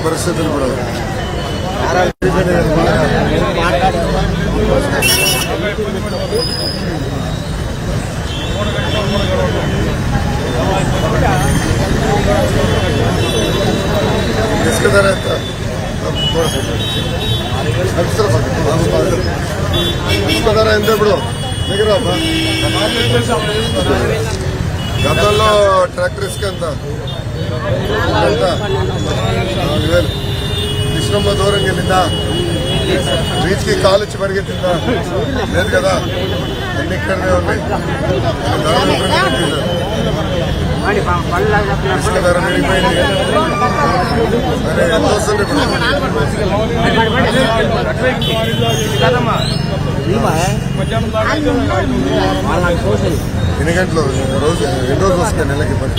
పరిస్థితులు కూడా ఇసుక ధర ఎంత ఇసుక ధర ఎంత ఇప్పుడు దగ్గర గతంలో ట్రాక్టర్ ఇసుక ఎంత 4000 కృష్ణమ్మ దూరంకి వెళ్ళిందా బీచ్కి కాలు వచ్చి పరిగెత్తిందా లేదు కదా అన్ని ఇక్కడనే ఉన్నాయి ఇసుక ధర పెరిగిపోయింది ఎంత వస్తుంది ఇప్పుడు ఎన్ని గంటలు రోజు ఎన్ని రోజులు వస్తాయి నెలకి పని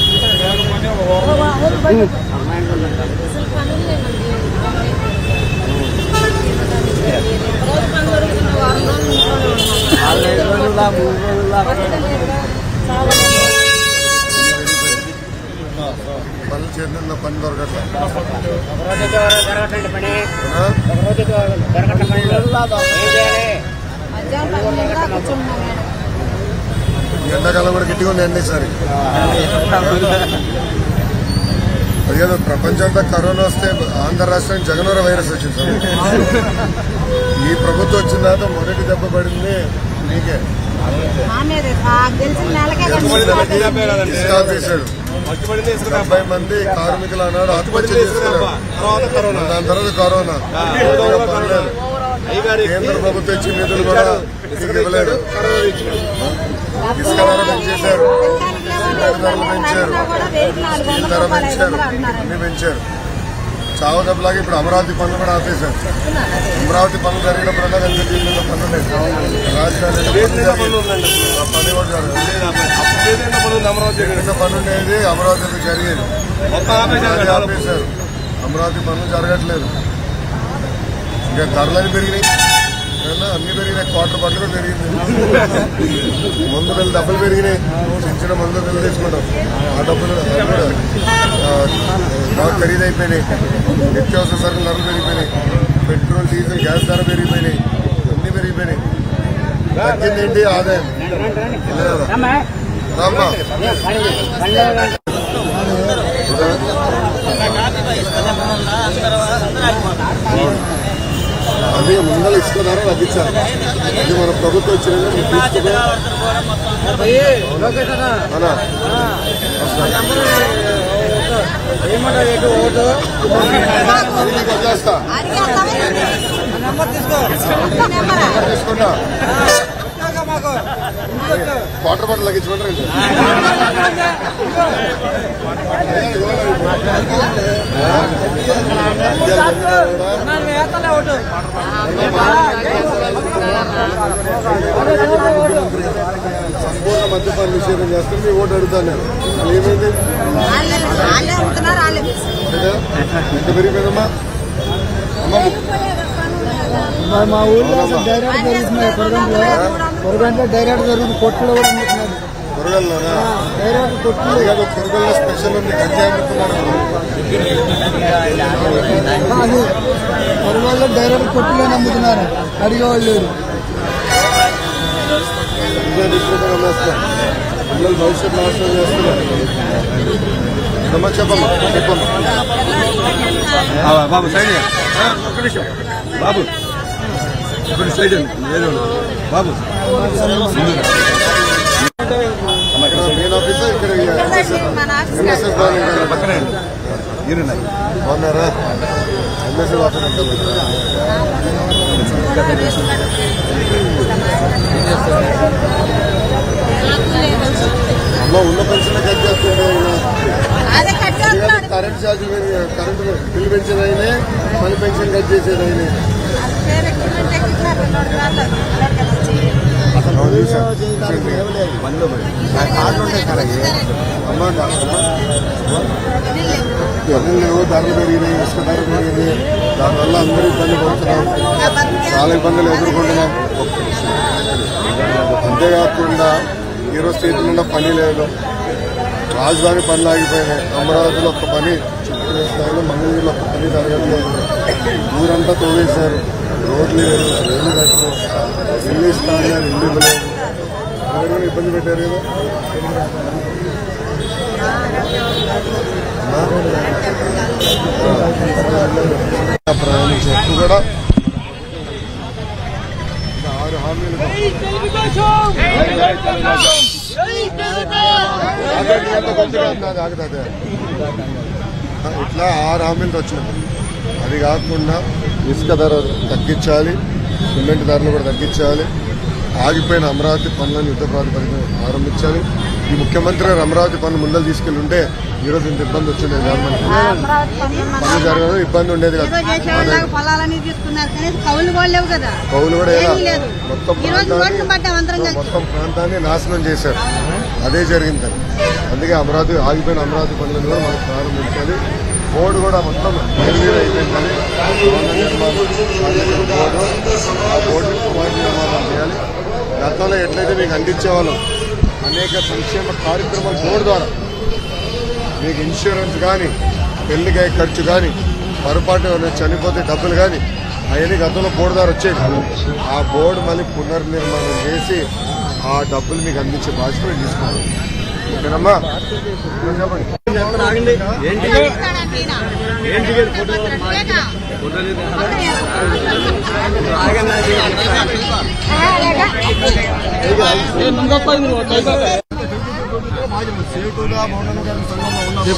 పనులు చేరిన పని దొరకట్లా ఎండాకాలం కూడా గట్టిగా ఉంది అండి ఈసారి అదేదో ప్రపంచంలో కరోనా వస్తే ఆంధ్ర రాష్ట్రానికి జగనోర వైరస్ వచ్చింది సార్ ఈ ప్రభుత్వం వచ్చిన తర్వాత మొదటి దెబ్బ పడింది మీకే తీశాడు 70 మంది కార్మికులు అన్నాడు ఆత్మహత్య చేసుకున్నారు దాని తర్వాత కరోనా పర్లేదు కేంద్ర ప్రభుత్వం ఇచ్చిన నిధులు కూడా ఇవ్వలేదు ఇసుక ధర పెంచేశారు ధరలు పెంచారు స్టీల్ ధర పెంచారు అన్ని పెంచారు చావు దెబ్బలాగా ఇప్పుడు అమరావతి పనులు కూడా ఆపేశారు అమరావతి పనులు జరిగినప్పుడల్లా దీని పనులు లేదు రాజధాని పని కూడా జరిగిన పని ఉండేది అమరావతిలో జరిగేది ఆపేశారు అమరావతి పనులు జరగట్లేదు ఇంకా ధరలు పెరిగినాయి అన్ని పెరిగినాయి క్వార్టర్ పట్లు పెరిగింది మందు బిల్లు డబ్బులు పెరిగినాయి చిన్న మందు బిల్లు తీసుకుంటాం ఆ డబ్బులు బాగా ఖరీదైపోయినాయి నిత్యావసర సరుకులు ధరలు పెరిగిపోయినాయి పెట్రోల్ డీజిల్ గ్యాస్ ధర పెరిగిపోయినాయి అన్ని పెరిగిపోయినాయి తగ్గింది ఏంటి ఆదాయం రామ్మా అది ముందర ఇసుక ధర తగ్గించారు అది మన ప్రభుత్వం వచ్చిన తీసుకుంటా వాటర్ బాటిల్ తగ్గించుకుంటారు సంపూర్ణ మద్యపాన నిషేధం చేస్తే మీ ఓటు అడుగుతాను నేను ఏమైంది ఎంత పెరిగిపోయిందమ్మా మా ఊళ్ళో డైరెక్ట్ జరుగుతున్నాయి కొరగంట్లో డైరెక్ట్ జరుగుతుంది కొట్టులో కూడా అమ్ముతున్నాడు కొరగల్లోనా డైరెక్ట్ కొట్టులు కాదు కొరగల్లో స్పెషల్ ఉంది గంజాయి అమ్ముతున్నారు అది కొరగల్లో డైరెక్ట్ కొట్టులో అమ్ముతున్నారు అడిగేవాళ్ళు లేరు పిల్లలు భవిష్యత్తు నాశనం చేస్తున్నారు చెప్పమ్మా బాబు సైడ్ ఒక్క నిమిషం బాబు ఇప్పుడు సైడ్ బాబు మెయిన్ ఆఫీసర్ ఇక్కడ పక్కనే బాగున్నారా ఎంఎస్ఎల్ ఆఫీసర్ అమ్మ ఉన్న పెన్షన్ కట్ చేస్తుంటే కరెంట్ ఛార్జ్ కరెంట్ బిల్లు పెంచేదైనా మళ్ళీ పెన్షన్ కట్ చేసేదైనా లేవు ధరలు పెరిగినాయి ఇసుక ధర పెరిగింది దానివల్ల అందరూ ఇబ్బంది పడుతున్నాం చాలా ఇబ్బందులు ఎదుర్కొంటున్నాం అంతేకాకుండా ఈరోజు చేతులు ఉన్న పని లేదు, రాజధాని పనులు ఆగిపోయినాయి, అమరావతిలో ఒక్క పని చిత్తూరు స్థాయిలో మంగళగిరిలో ఒక్క పని జరగట్లేదు, ఊరంతా తోవేశారు, రోడ్లు లేదు, రైలు కట్టరు, ఇల్లు ఇస్తాను ఇల్లు ఇవ్వలేదు, ఎవరైనా ఇబ్బంది పెట్టారు కదా. ప్రయాణించే హక్కు కూడా 6 హామీలు ఇట్లా 6 హామీలతో వచ్చినాయి. అది కాకుండా ఇసుక ధర తగ్గించాలి, సిమెంట్ ధరలు కూడా తగ్గించాలి, ఆగిపోయిన అమరావతి పనులను యుద్ధ ప్రాతిపదికన ప్రారంభించాలి. ఈ ముఖ్యమంత్రి అమరావతి పనులు ముందలు తీసుకెళ్లి ఉంటే ఈరోజు ఇంత ఇబ్బంది వచ్చిండేది కాదు, మనకి పనులు జరగదు, ఇబ్బంది ఉండేది కాదు. కౌలు కూడా మొత్తం ప్రాంతాన్ని నాశనం చేశారు, అదే జరిగింది. అందుకే అమరావతి ఆగిపోయిన అమరావతి పనులను కూడా మనం ప్రారంభించాలి. బోర్డు కూడా మొత్తం నిర్వీర్యం అయిపోయిందని బోర్డు, ఆ బోర్డు పునర్నిర్మాణం చేయాలి. గతంలో ఎట్లయితే మీకు అందించేవాళ్ళం అనేక సంక్షేమ కార్యక్రమాలు బోర్డు ద్వారా, మీకు ఇన్సూరెన్స్ కానీ, పెళ్లికి ఖర్చు కానీ, పొరపాటు చనిపోతే డబ్బులు కానీ అవన్నీ గతంలో బోర్డు ద్వారా వచ్చేది. ఆ బోర్డు మళ్ళీ పునర్నిర్మాణం చేసి ఆ డబ్బులు మీకు అందించే బాధ్యత మేము తీసుకుంటాం. ఓకేనమ్మా?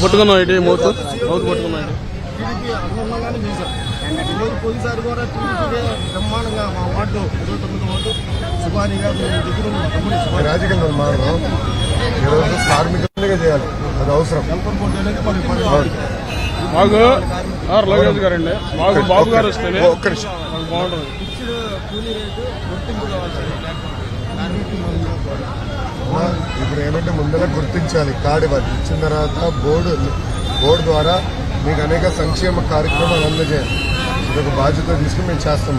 పట్టుకున్నా ఇటు మౌత్ పట్టుకున్నా పోయినసారి కూడా బ్రహ్మాండంగా మా వార్డు 29 వార్డు సుభాని గారు రాజకీయంగా మారడం ఈరోజు కార్మికంగా చేయాలి, అది అవసరం. మాకు లోకేష్ గారండి, మాకు బాబు గారు వస్తేనే ఒక్క నిమిషం బాగుంటుంది. కూలీ రేటు గుర్తింపు కావాలి. ఇప్పుడు ఏమంటే ముందర గుర్తించాలి, కార్డు ఇవ్వాలి, ఇచ్చిన తర్వాత బోర్డు ద్వారా మీకు అనేక సంక్షేమ కార్యక్రమాలు అందజేయాలి. ఇదొక బాధ్యత తీసుకుని మేము చేస్తాం.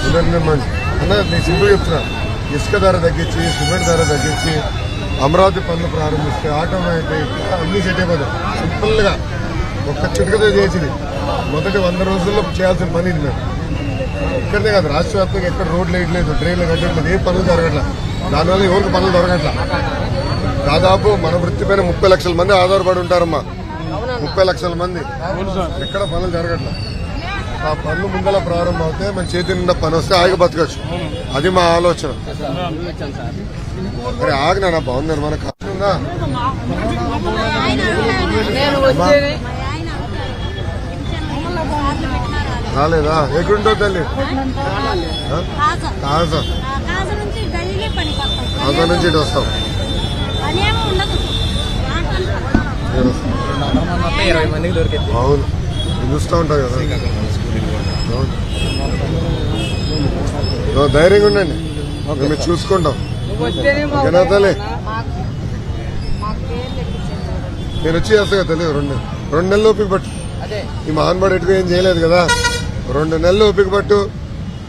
పునర్నిర్మాణం అన్న నేను సింపుల్ చెప్తున్నాను, ఇసుక ధర తగ్గించి, సిమెంట్ ధర తగ్గించి, అమరావతి పనులు ప్రారంభిస్తే ఆటోమేటిక్ అన్ని సెట్ అయిపోతాయి. సింపుల్గా ఒక్క చిటికతో చేసింది. మొదటి 100 రోజుల్లో చేయాల్సిన పని ఇది. మేము ఇక్కడనే కాదు, రాష్ట్ర వ్యాప్తంగా ఎక్కడ రోడ్లు వేయట్లేదు, డ్రైన్లు కట్టట్లేదు, ఏ పనులు జరగట్లేదు. దానివల్ల ఎవరికి పనులు దొరకట్లా. దాదాపు మన వృత్తిపైన 30 లక్షల మంది ఆధారపడి ఉంటారమ్మా. 30 లక్షల మంది, ఎక్కడ పనులు జరగట్లా. ఆ పనులు ముందల ప్రారంభం అవుతే మన చేతి నిండా పని వస్తే ఆగి బతకచ్చు, అది మా ఆలోచన. అరే ఆగినా బాగుంది, మన కాకుండా రాలేదా? ఎక్కడుంటావు తల్లి? కాజా నుంచి ఇటు వస్తాం. అవును, చూస్తూ ఉంటావు కదా. ధైర్యంగా ఉండండి, మేము చూసుకుంటాం. ఓకేనా తల్లి? నేను వచ్చి చేస్తా కదా తల్లి. 2 నెలలు ఓపిక పట్టు. ఈ మహాన్బాడు ఎటుగా ఏం చేయలేదు కదా, 2 నెలలు ఓపిక పట్టు.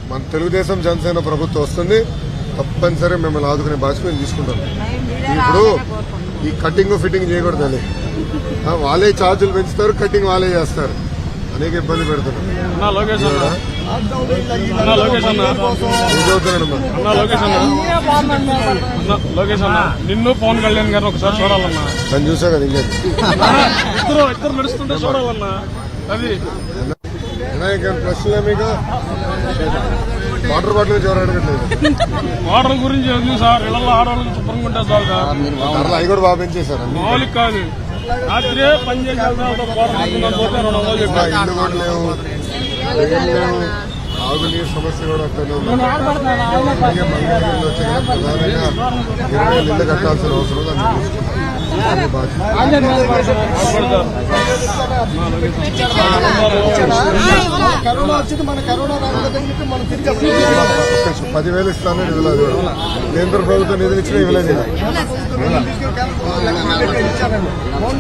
మన తెలుగుదేశం జనసేన ప్రభుత్వం వస్తుంది, తప్పనిసరి మిమ్మల్ని ఆదుకునే బాధ్యత మేము తీసుకుంటాం. ఇప్పుడు ఈ కటింగ్ ఫిట్టింగ్ చేయకూడదు తల్లి. వాళ్ళే ఛార్జీలు పెంచుతారు, కటింగ్ వాళ్ళే చేస్తారు, అనేక ఇబ్బంది పెడతారు. లోకేష్ అన్న, నిన్ను పవన్ కళ్యాణ్ గారిని ఒకసారి చూడాలన్నా. నేను చూసా కదా, ఇంకా ఇద్దరు నడుస్తుంటే చూడాలన్నా. అది ప్రశ్నలే మీకు వాటర్ బాటిల్ నుంచి ఎవరు అడగట్లేదు. వాటర్ గురించి ఎందుకు సార్, ఇళ్లలో ఆడవాళ్ళకి శుభ్రంగా ఉంటే చాలు సార్. ధరలు అవి కూడా బాగా పెంచేశారు. మామూలు కాదు, రాత్రే పని చేసి ఇల్లు కూడా లేవు, తాగునీరు సమస్య కూడా అక్కడనే ఉంది. అలాగే మంగళగిరిలో వచ్చే ప్రధానంగా 20 ఇల్లు కట్టాల్సిన అవసరం ఉంది. కరోనా వచ్చింది, మన కరోనా రాకుండా మనం తిరిగి 10,000 ఇస్తాను ఇవ్వలేదు. కేంద్ర ప్రభుత్వం నిధులు ఇచ్చినా ఇవ్వలేదు.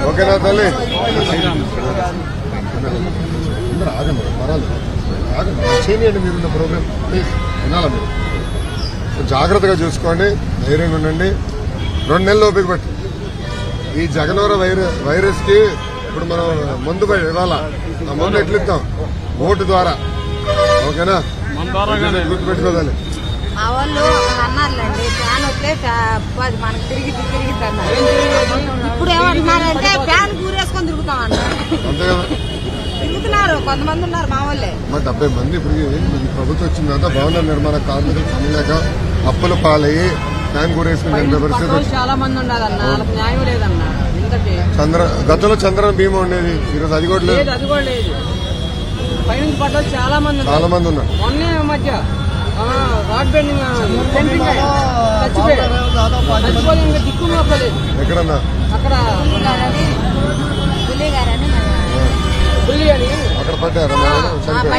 ఓకేనా తల్లి? ఆగండి, పర్వాలేదు, ఆగండి, చేయండి మీరున్న ప్రోగ్రామ్ ప్లీజ్. వినాలా మీరు? జాగ్రత్తగా చూసుకోండి, ధైర్యంగా ఉండండి. 2 నెలలు ఓపిక పట్టు. ఈ జగనవర వైరస్ కి ఇప్పుడు మనం మందు ఇవాళ ఆ మందు ఎట్లు ఇద్దాం? ఓటు ద్వారా. ఓకేనా? గుర్తుపెట్టుకోవాలి. మా వాళ్ళు అన్నారులేండి, ఫ్యాన్ వస్తే మనకు తిరిగిద్ది అన్నారు. ఇప్పుడు ఏమంటున్నారంటే ఫ్యాన్ కూరేసుకొని తిరుగుతాం అన్నారు. అంతే కదా, తిరుగుతున్నారు కొంతమంది ఉన్నారు మా వాళ్ళే. 70 మంది ఇప్పుడు ఈ ప్రభుత్వం వచ్చిన తర్వాత భవన నిర్మాణ కార్మికులు పనిలేక అప్పుల పాలయ్యి ఫ్యాన్ కూరేసుకుని పరిస్థితి. చాలా మంది ఉండాలన్నా, వాళ్ళకి న్యాయం లేదన్నా. గతంలో చంద్రన బీమా ఉండేది, ఈరోజు అది కూడా లేదు. అది కూడా లేదు. పైనుంచి పడ్డలు చాలా మంది ఉన్నారు. మొన్నే మధ్య రాడ్ బెండింగ్ చచ్చిపోయి ఇంకా దిక్కు మొక్కలేదు. ఎక్కడన్నా అక్కడ బుల్లి అని అక్కడ పడ్డారు,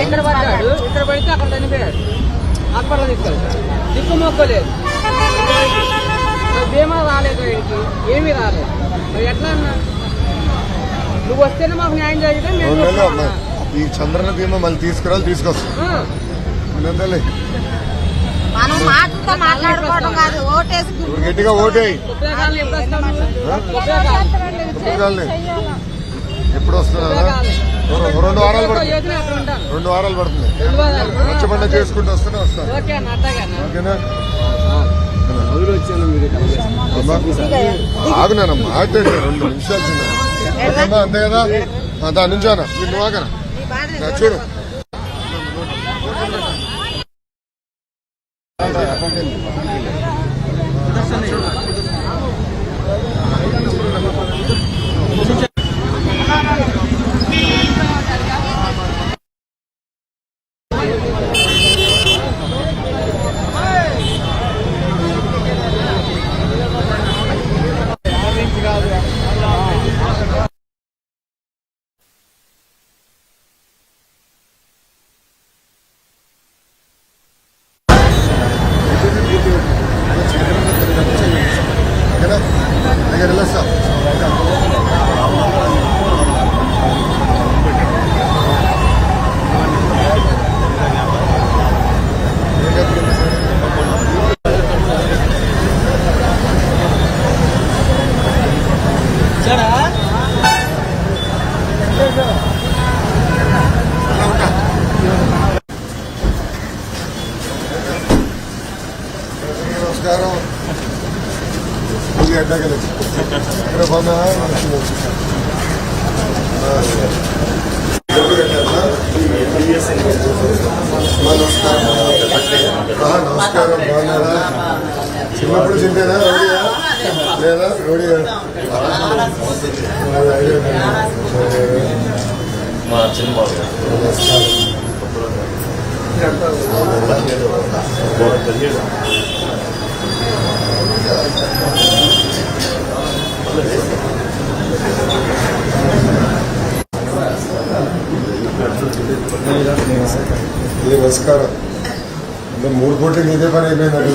ఇక్కడ పడ్డాడు. ఇక్కడ పడితే అక్కడ చనిపోయాడు. హాస్పిటల్ తీసుకెళ్తాడు. దిక్కు మొక్కలేదు. బీమా రాలేదు, వీడికి ఏమీ రాలేదు. ఎట్లా అన్నా? నువ్వు వస్తేనే మాకు న్యాయం జరిగితే ఈ చంద్రన బీమా మళ్ళీ తీసుకొస్తాం. మనం మాటలతో మాట్లాడుకోవడం కాదు, ఓటేసి గట్టిగా ఓటేయి. ఎప్పుడు వస్తున్నా? 2 వారాలు పడుతుంది. 2 వారాలు పడుతుంది. రచ్చబండ చేసుకుంటూ వస్తాను. ఓకేనా? ఆగునా మాట్లాడి 2 నిమిషాలు చిన్న. అంతే కదా? దాని నుంచానా నువ్వు ఆగనా? చూడు, నమస్కారం. అడ్డగలేదు ఇక్కడ బాగా నమస్కారం. బాగున్నారా? చిన్నప్పుడు చింతేనా? రౌడియా లేదా? రౌడియా నమస్కారం. 3 కోట్లకి ఇదే పని అయిపోయిందండి.